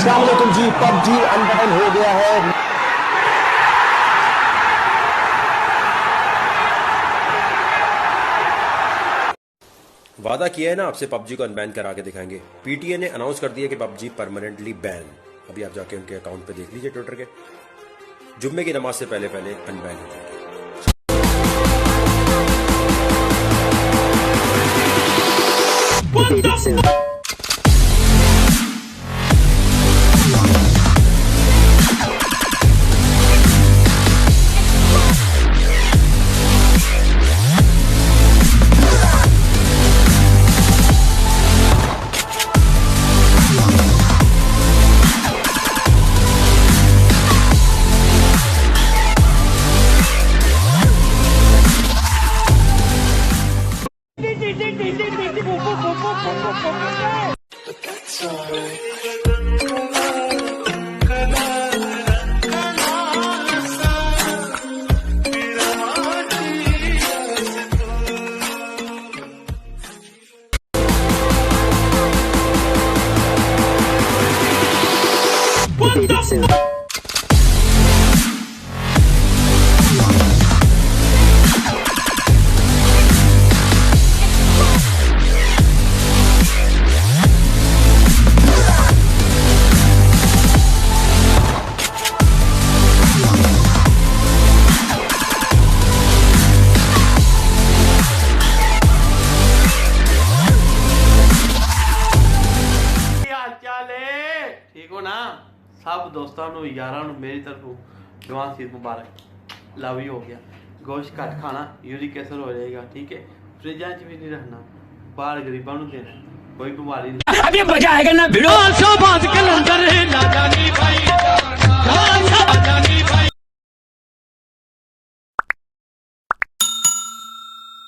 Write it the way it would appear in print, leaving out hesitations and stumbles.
अस्सलाम वालेकुम जी, PUBG unban हो गया है। वादा किया है ना आपसे पबजी को अनबैन करा के दिखाएंगे। पीटीए ने अनाउंस कर दिया कि पबजी परमानेंटली बैन। अभी आप जाके उनके अकाउंट पे देख लीजिए ट्विटर के। जुम्मे की नमाज से पहले पहले अनबैन हो जाएगी। ठीक हो ना सब दोस्तों यारा मेरी तरफ जवान ईद मुबारक। लव यू हो गया। गोश्त घट खाना, यूरिक एसिड हो जाएगा, ठीक है। फ्रिजा च भी नहीं रखना, बाहर गरीबों को देना, कोई बीमारी नहीं।